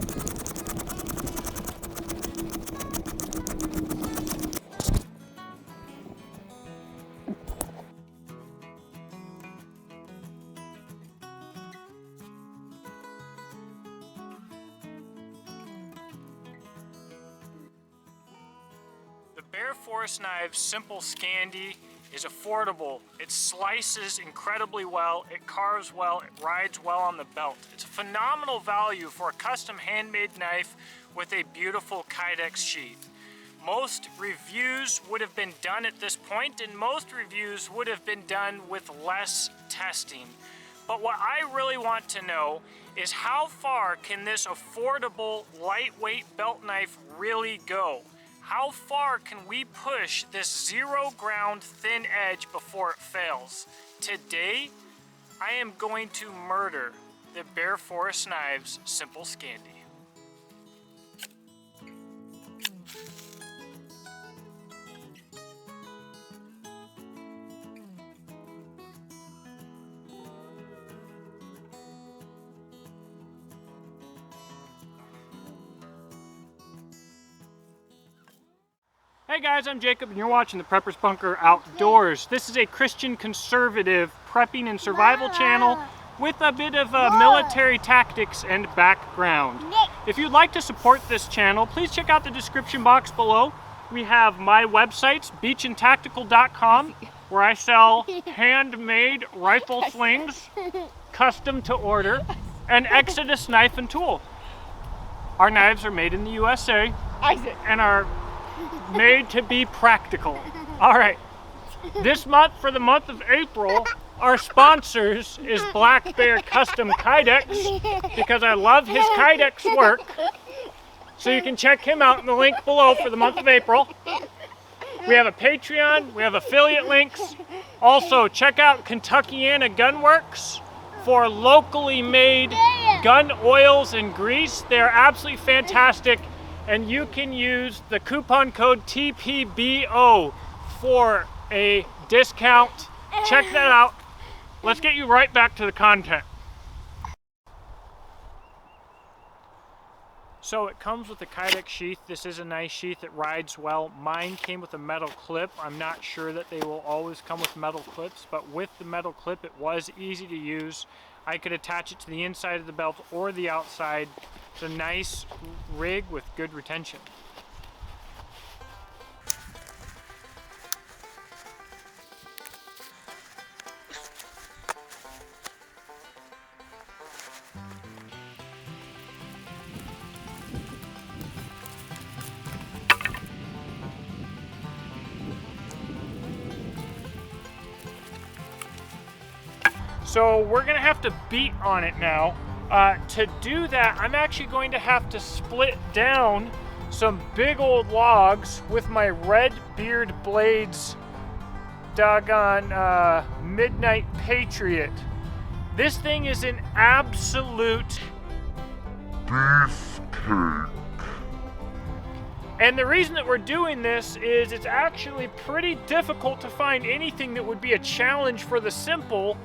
The Bear Forest Knives Simple Scandi is affordable. It slices incredibly well, it carves well, it rides well on the belt. It's a phenomenal value for a custom handmade knife with a beautiful Kydex sheath. Most reviews would have been done at this point, and most reviews would have been done with less testing. But what I really want to know is how far can this affordable, lightweight belt knife really go? How far can we push this zero ground thin edge before it fails? Today, I am going to murder the Bear Forest Knives Simple Scandi. Hey guys, I'm Jacob and you're watching the Preppers Bunker Outdoors. This is a Christian conservative prepping and survival channel with a bit of military tactics and background. If you'd like to support this channel, please check out the description box below. We have my websites, beachandtactical.com, where I sell handmade rifle slings, custom to order, and Exodus Knife and Tool. Our knives are made in the USA and are made to be practical. All right, this month, for the month of April, our sponsors is Black Bear Custom Kydex, because I love his Kydex work. So you can check him out in the link below for the month of April. We have a Patreon, we have affiliate links. Also, check out Kentuckiana Gunworks for locally made gun oils and grease. They're absolutely fantastic. And you can use the coupon code TPBO for a discount. Check that out. Let's get you right back to the content. So it comes with a Kydex sheath. This is a nice sheath. It rides well. Mine came with a metal clip. I'm not sure that they will always come with metal clips, but with the metal clip, it was easy to use. I could attach it to the inside of the belt or the outside. It's a nice rig with good retention. So we're gonna have to beat on it now. To do that, I'm actually going to have to split down some big old logs with my Red Beard Blades doggone Midnight Patriot. This thing is an absolute beefcake. And the reason that we're doing this is it's actually pretty difficult to find anything that would be a challenge for the Simple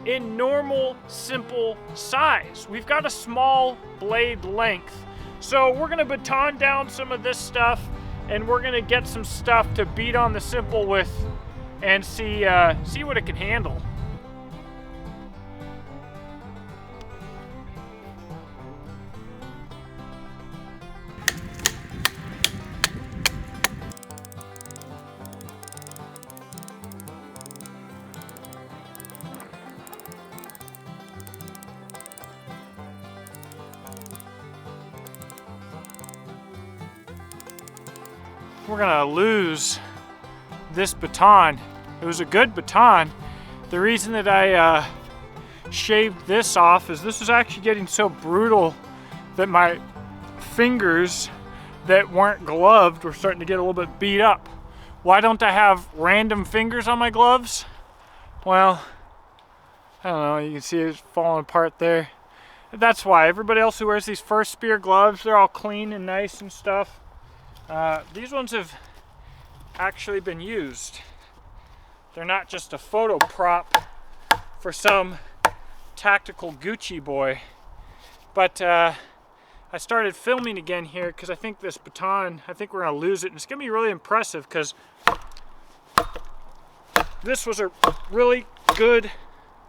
in normal, simple size. We've got a small blade length. So we're gonna baton down some of this stuff and we're gonna get some stuff to beat on the Simple with and see what it can handle. We're gonna lose this baton. It was a good baton. The reason that I shaved this off is this was actually getting so brutal that my fingers that weren't gloved were starting to get a little bit beat up. Why don't I have random fingers on my gloves? Well, I don't know, you can see it's falling apart there. That's why. Everybody else who wears these First Spear gloves, they're all clean and nice and stuff. These ones have actually been used. They're not just a photo prop for some tactical Gucci boy. But I I started filming again here because I think this baton, I think we're gonna lose it. And it's gonna be really impressive because this was a really good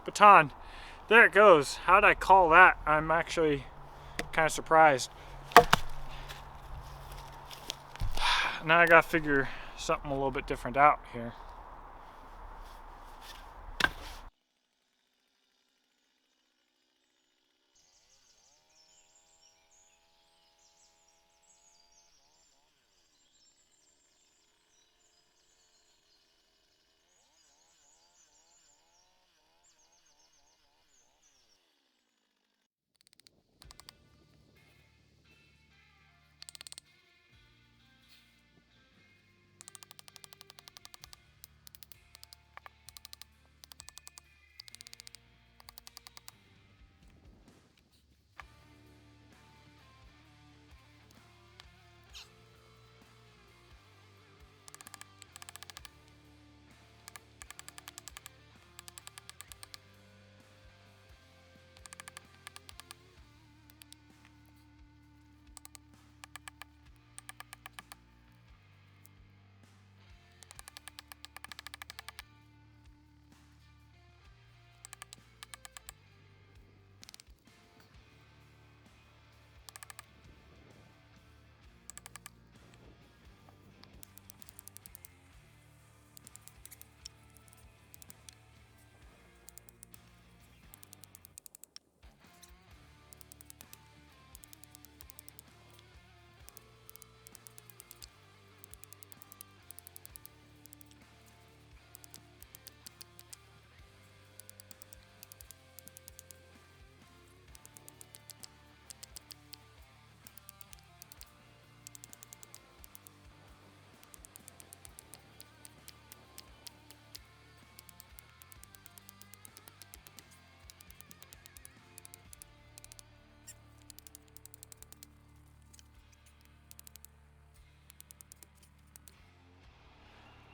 baton. There it goes. How did I call that? I'm actually kind of surprised. Now I gotta figure something a little bit different out here.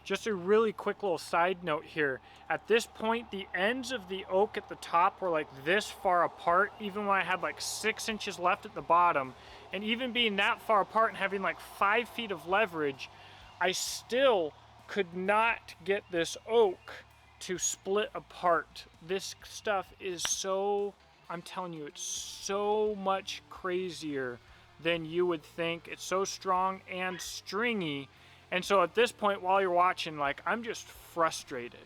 Just a really quick little side note here. At this point, the ends of the oak at the top were like this far apart, even when I had like 6 inches left at the bottom. And even being that far apart and having like 5 feet of leverage, I still could not get this oak to split apart. This stuff is so, I'm telling you, it's so much crazier than you would think. It's so strong and stringy. And so at this point, while you're watching, like, I'm just frustrated.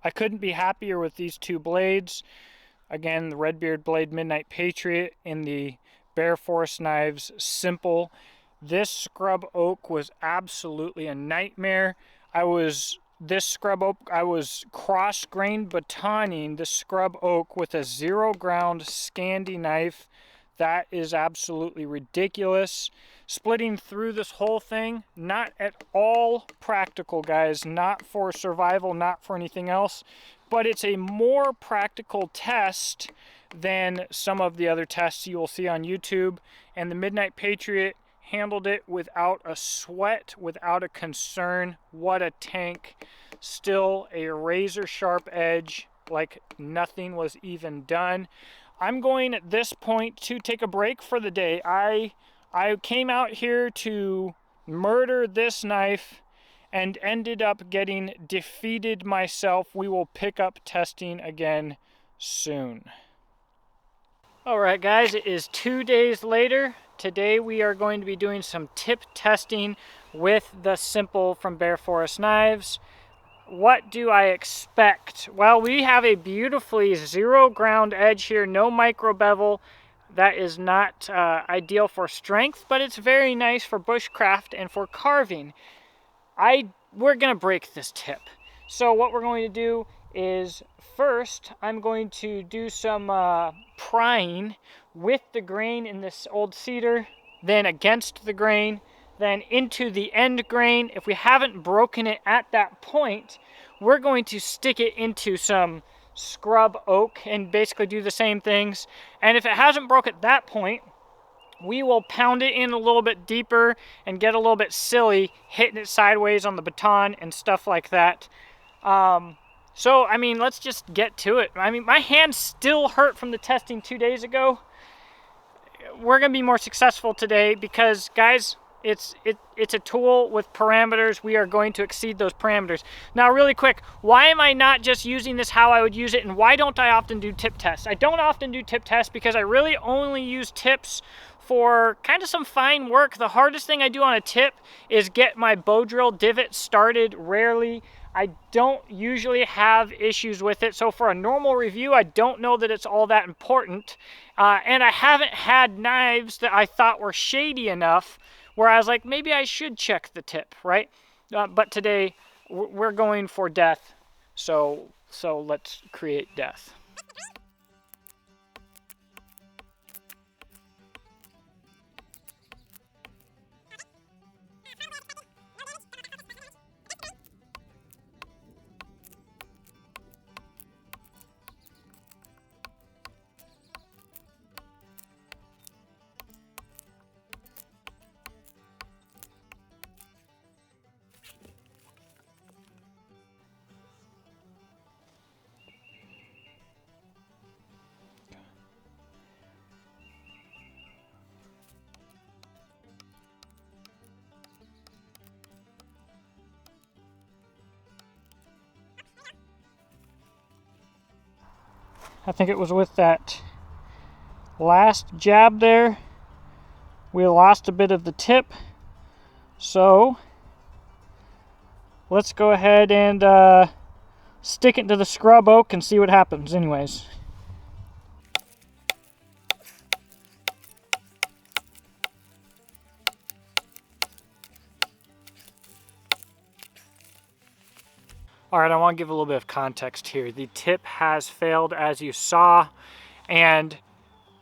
I couldn't be happier with these two blades. Again, the Redbeard Blade Midnight Patriot and the Bear Forest Knives Simple. This scrub oak was absolutely a nightmare. This scrub oak, I was cross-grained batoning the scrub oak with a 0 ground Scandi knife. That is absolutely ridiculous. Splitting through this whole thing, not at all practical, guys. Not for survival, not for anything else. But it's a more practical test than some of the other tests you will see on YouTube. And the Midnight Patriot handled it without a sweat, without a concern. What a tank. Still a razor sharp edge, like nothing was even done. I'm going at this point to take a break for the day. I came out here to murder this knife and ended up getting defeated myself. We will pick up testing again soon. All right, guys, it is 2 days later. Today we are going to be doing some tip testing with the Simple from Bear Forest Knives. What do I expect? Well, we have a beautifully 0 ground edge here, no micro bevel. That is not ideal for strength, but it's very nice for bushcraft and for carving. We're gonna break this tip. So what we're going to do is first, I'm going to do some prying with the grain in this old cedar. then against the grain, then into the end grain. If we haven't broken it at that point, we're going to stick it into some scrub oak and basically do the same things. And if it hasn't broke at that point, we will pound it in a little bit deeper and get a little bit silly, hitting it sideways on the baton and stuff like that. So, I mean, let's just get to it. I mean, my hands still hurt from the testing 2 days ago. We're going to be more successful today because, guys, it's a tool with parameters. We are going to exceed those parameters. Now, really quick, why am I not just using this how I would use it, and why don't I often do tip tests? I don't often do tip tests because I really only use tips for kind of some fine work. The hardest thing I do on a tip is get my bow drill divot started. Rarely. I don't usually have issues with it. So for a normal review, I don't know that it's all that important. And I haven't had knives that I thought were shady enough where I was like, maybe I should check the tip, right? But today we're going for death. So let's create death. I think it was with that last jab there, we lost a bit of the tip. So let's go ahead and stick it to the scrub oak and see what happens anyways. All right, I want to give a little bit of context here. The tip has failed, as you saw, and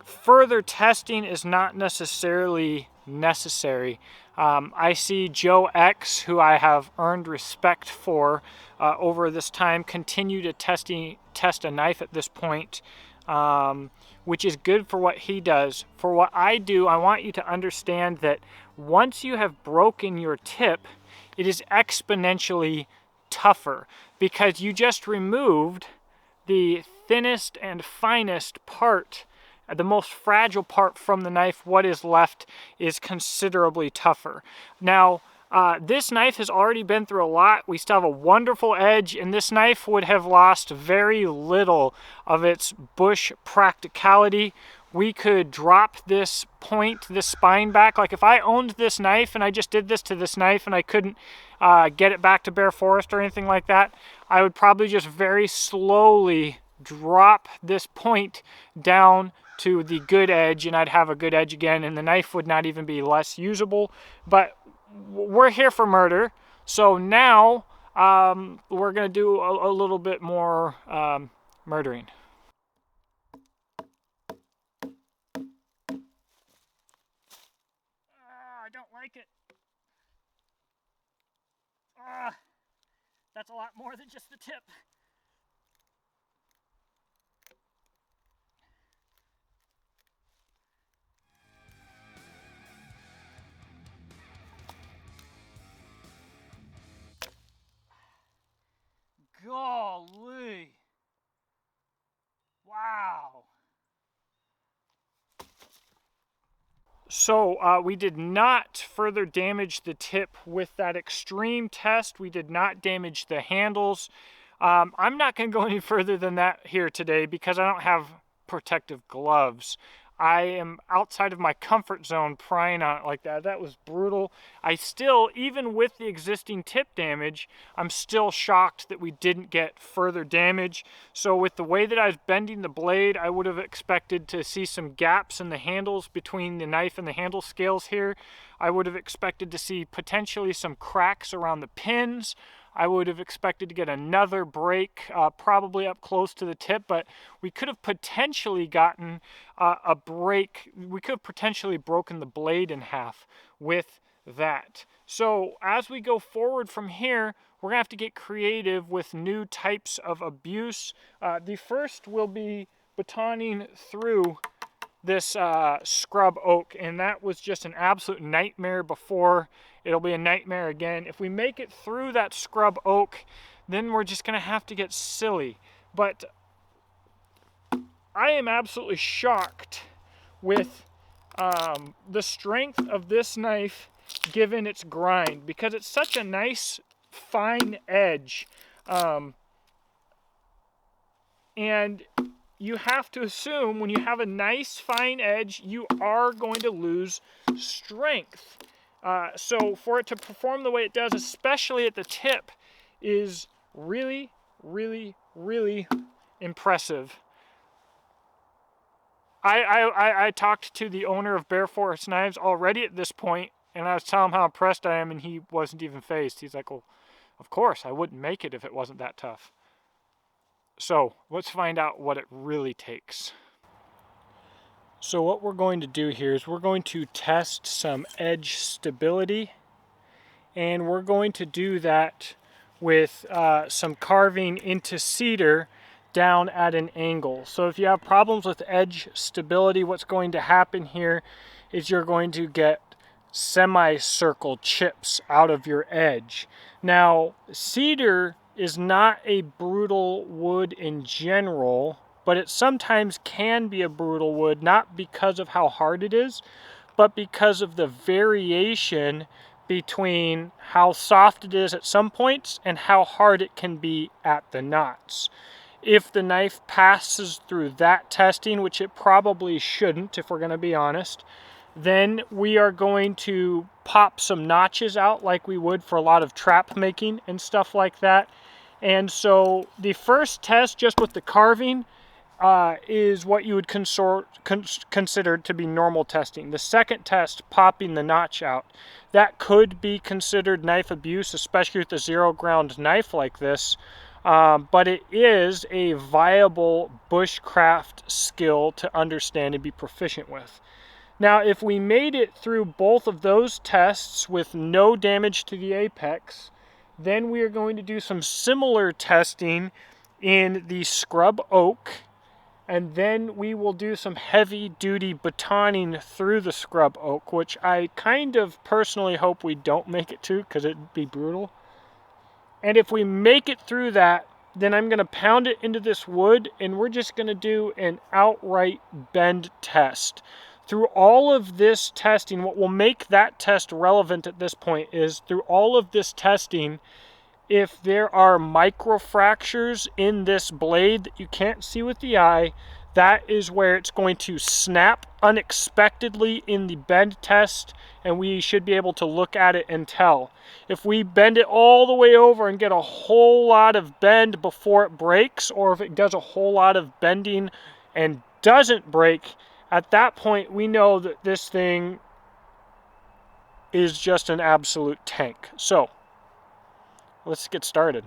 further testing is not necessarily necessary. I see Joe X, who I have earned respect for over this time, continue to test a knife at this point, which is good for what he does. For what I do, I want you to understand that once you have broken your tip, it is exponentially tougher because you just removed the thinnest and finest part, the most fragile part from the knife. What is left is considerably tougher. Now, this knife has already been through a lot. We still have a wonderful edge, and this knife would have lost very little of its bush practicality. We could drop this point, this spine back. Like if I owned this knife and I just did this to this knife and I couldn't get it back to bare forest or anything like that, I would probably just very slowly drop this point down to the good edge, and I'd have a good edge again, and the knife would not even be less usable. But we're here for murder, so now we're going to do a little bit more murdering. I don't like it. That's a lot more than just the tip. Golly. Wow. So we did not further damage the tip with that extreme test. We did not damage the handles. I'm not going to go any further than that here today because I don't have protective gloves. I am outside of my comfort zone prying on it like that. That was brutal. I still, even with the existing tip damage, I'm still shocked that we didn't get further damage. So with the way that I was bending the blade, I would have expected to see some gaps in the handles between the knife and the handle scales here. I would have expected to see potentially some cracks around the pins. I would have expected to get another break, probably up close to the tip, but we could have potentially gotten a break. We could have potentially broken the blade in half with that. So as we go forward from here, we're gonna have to get creative with new types of abuse. The first will be batoning through this scrub oak, and that was just an absolute nightmare before. It'll be a nightmare again. If we make it through that scrub oak, then we're just gonna have to get silly. But I am absolutely shocked with the strength of this knife given its grind, because it's such a nice fine edge, and you have to assume when you have a nice fine edge, you are going to lose strength. So for it to perform the way it does, especially at the tip, is really, really, really impressive. I talked to the owner of Bear Forest Knives already at this point, and I was telling him how impressed I am, and he wasn't even fazed. He's like, well, of course, I wouldn't make it if it wasn't that tough. So let's find out what it really takes. So what we're going to do here is we're going to test some edge stability, and we're going to do that with some carving into cedar down at an angle. So if you have problems with edge stability, what's going to happen here is you're going to get semicircle chips out of your edge. Now, cedar is not a brittle wood in general, but it sometimes can be a brittle wood, not because of how hard it is, but because of the variation between how soft it is at some points and how hard it can be at the knots. If the knife passes through that testing, which it probably shouldn't if we're going to be honest, then we are going to pop some notches out like we would for a lot of trap making and stuff like that. And so the first test just with the carving is what you would consider to be normal testing. The second test, popping the notch out, that could be considered knife abuse, especially with a zero ground knife like this. But it is a viable bushcraft skill to understand and be proficient with. Now, if we made it through both of those tests with no damage to the apex, then we are going to do some similar testing in the scrub oak, and then we will do some heavy duty batoning through the scrub oak, which I kind of personally hope we don't make it to because it'd be brutal. And if we make it through that, then I'm going to pound it into this wood, and we're just going to do an outright bend test. Through all of this testing, what will make that test relevant at this point is through all of this testing, if there are microfractures in this blade that you can't see with the eye, that is where it's going to snap unexpectedly in the bend test, and we should be able to look at it and tell. If we bend it all the way over and get a whole lot of bend before it breaks, or if it does a whole lot of bending and doesn't break, at that point we know that this thing is just an absolute tank. So let's get started.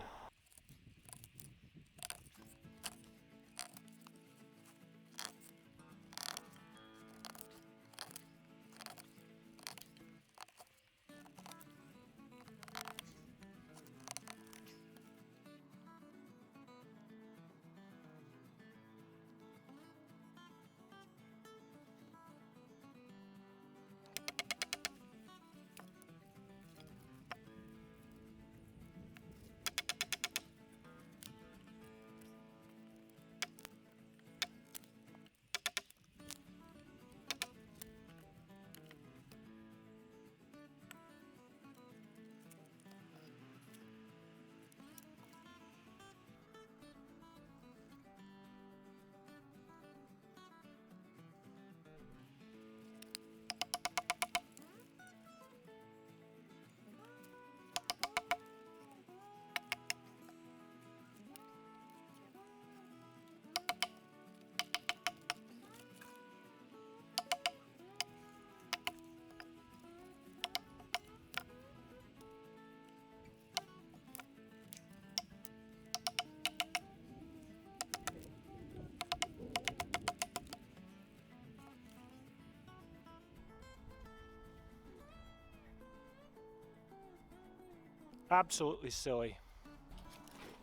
Absolutely silly.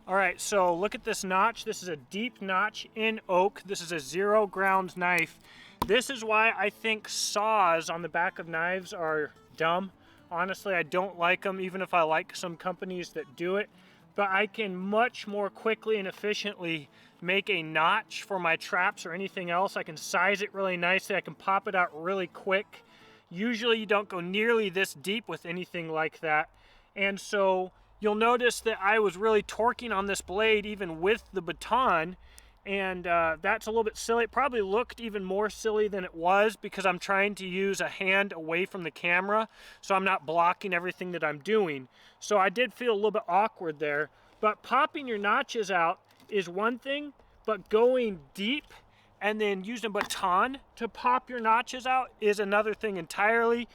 All right, so look at this notch. This is a deep notch in oak. This is a 0 ground knife. This is why I think saws on the back of knives are dumb. Honestly, I don't like them, even if I like some companies that do it. But I can much more quickly and efficiently make a notch for my traps or anything else. I can size it really nicely. I can pop it out really quick. Usually you don't go nearly this deep with anything like that. And so you'll notice that I was really torquing on this blade even with the baton, and that's a little bit silly. It probably looked even more silly than it was because I'm trying to use a hand away from the camera, so I'm not blocking everything that I'm doing. So I did feel a little bit awkward there, but popping your notches out is one thing, but going deep and then using a baton to pop your notches out is another thing entirely.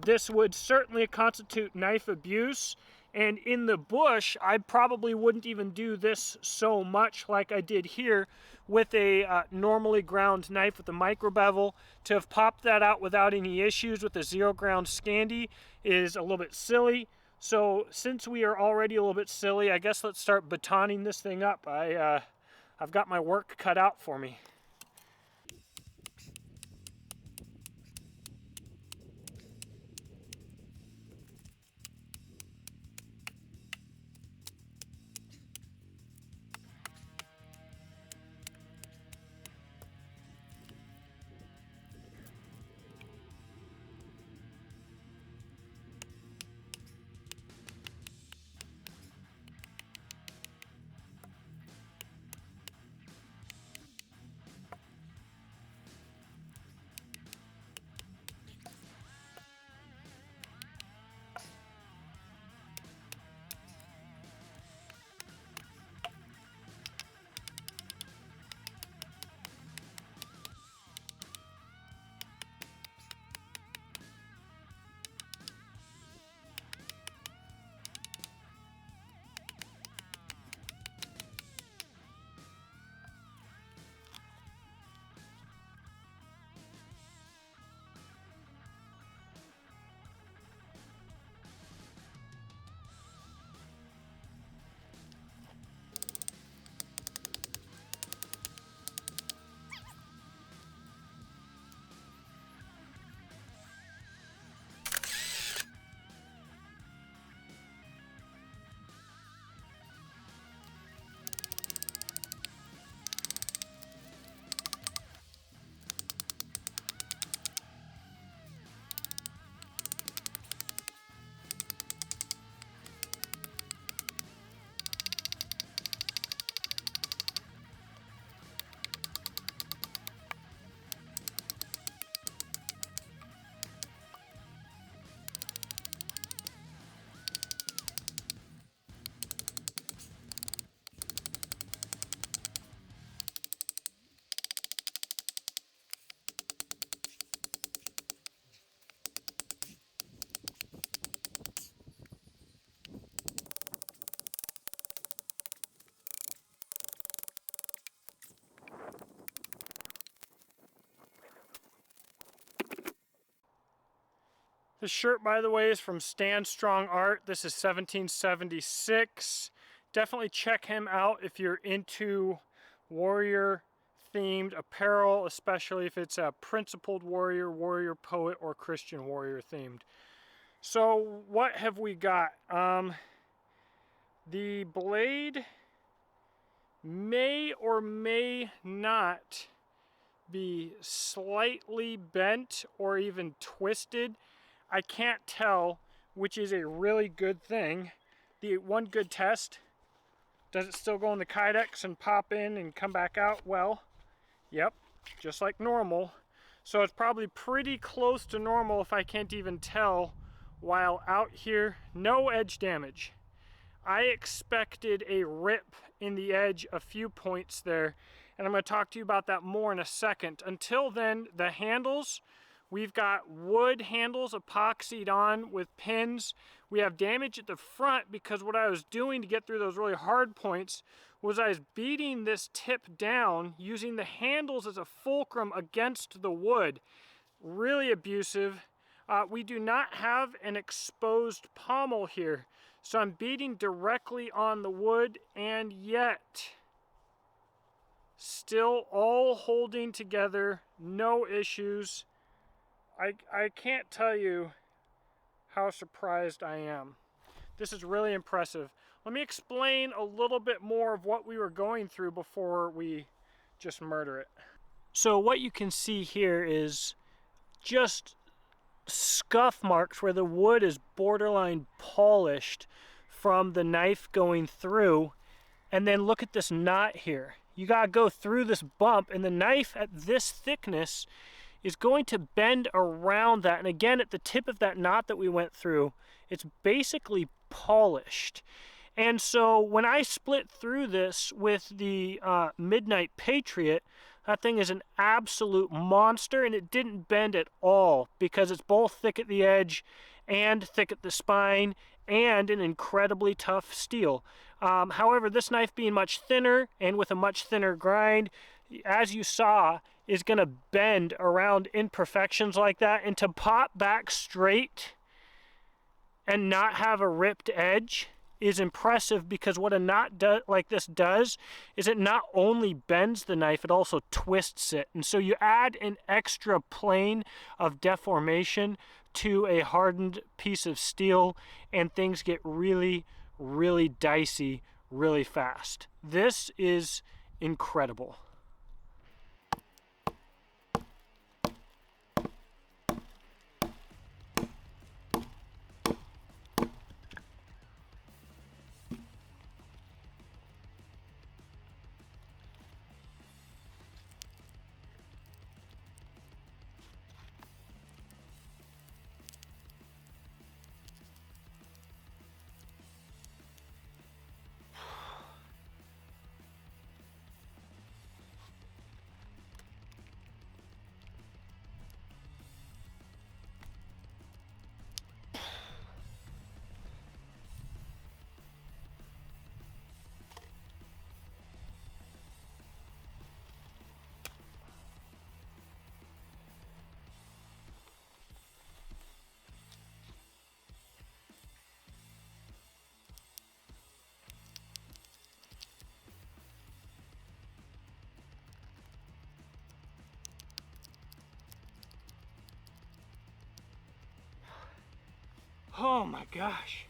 This would certainly constitute knife abuse, and in the bush I probably wouldn't even do this so much like I did here with a normally ground knife with a micro bevel. To have popped that out without any issues with a 0 ground Scandi is a little bit silly. So since we are already a little bit silly, I guess let's start batoning this thing up. I've got my work cut out for me. This shirt, by the way, is from Stand Strong Art. This is 1776. Definitely check him out if you're into warrior themed apparel, especially if it's a principled warrior, warrior poet, or Christian warrior themed. So what have we got? The blade may or may not be slightly bent or even twisted. I can't tell, which is a really good thing. The one good test, does it still go in the Kydex and pop in and come back out? Well, yep, just like normal. So it's probably pretty close to normal if I can't even tell while out here. No edge damage. I expected a rip in the edge, a few points there, and I'm going to talk to you about that more in a second. Until then, the handles, we've got wood handles epoxied on with pins. We have damage at the front because what I was doing to get through those really hard points was I was beating this tip down using the handles as a fulcrum against the wood. Really abusive. We do not have an exposed pommel here. So I'm beating directly on the wood, and yet still all holding together, no issues. I can't tell you how surprised I am. This is really impressive. Let me explain a little bit more of what we were going through before we just murder it. So what you can see here is just scuff marks where the wood is borderline polished from the knife going through. And then look at this knot here. You gotta go through this bump, and the knife at this thickness is going to bend around that. And again, at the tip of that knot that we went through, it's basically polished. And so when I split through this with the Midnight Patriot, that thing is an absolute monster, and it didn't bend at all because it's both thick at the edge and thick at the spine and an incredibly tough steel. However, this knife being much thinner and with a much thinner grind, as you saw, is going to bend around imperfections like that, and to pop back straight and not have a ripped edge is impressive, because what a knot like this does is it not only bends the knife, it also twists it. And so you add an extra plane of deformation to a hardened piece of steel, and things get really, really dicey really fast. This is incredible. Oh my gosh.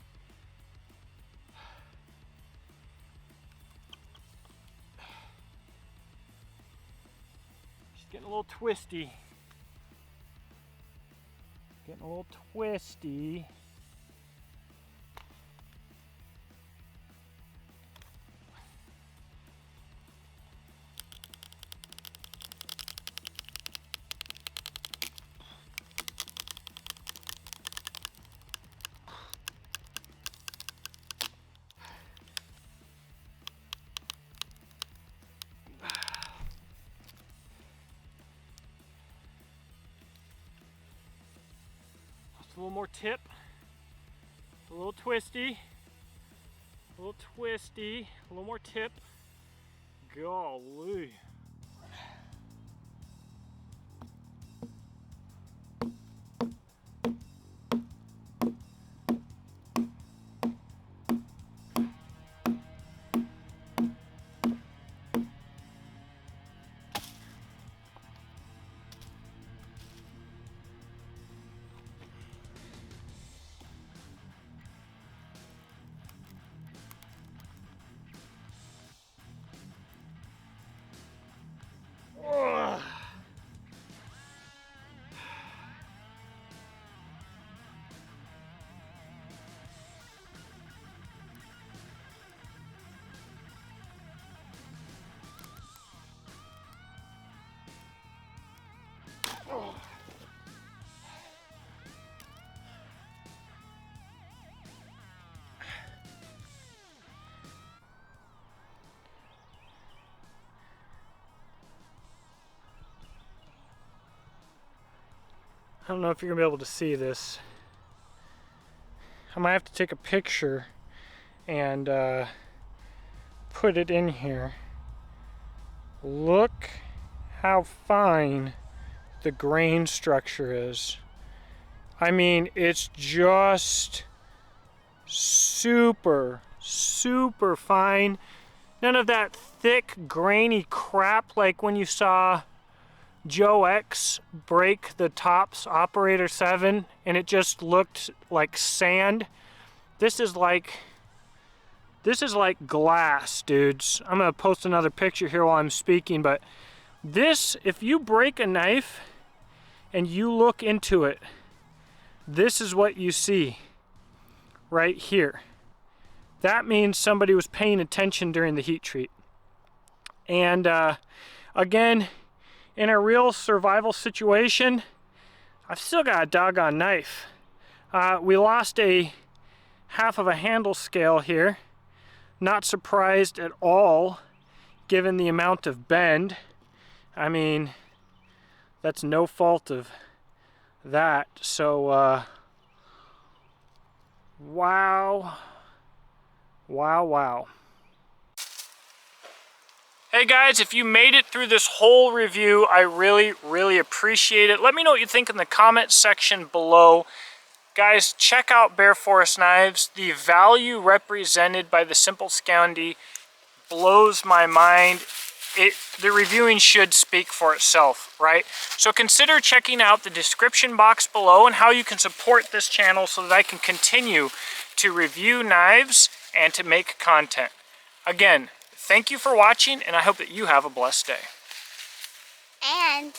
She's getting a little twisty. Getting a little twisty. Just a little more tip, a little twisty, a little twisty, a little more tip. Golly. I don't know if you're gonna be able to see this. I might have to take a picture and put it in here. Look how fine the grain structure is. I mean, it's just super, super fine. None of that thick, grainy crap like when you saw Joe X break the Tops Operator 7 and it just looked like sand. This is like glass, dudes. I'm gonna post another picture here while I'm speaking, but this, if you break a knife and you look into it, this is what you see right here. That means somebody was paying attention during the heat treat. And again, in a real survival situation, I've still got a doggone knife. We lost a half of a handle scale here. Not surprised at all, given the amount of bend. I mean, that's no fault of that. So, wow. Wow, wow. Hey guys, if you made it through this whole review, I really, really appreciate it. Let me know what you think in the comment section below. Guys, check out Bear Forest Knives. The value represented by the Simple Scandi blows my mind. The reviewing should speak for itself, right? So consider checking out the description box below and how you can support this channel so that I can continue to review knives and to make content. Again, thank you for watching, and I hope that you have a blessed day. And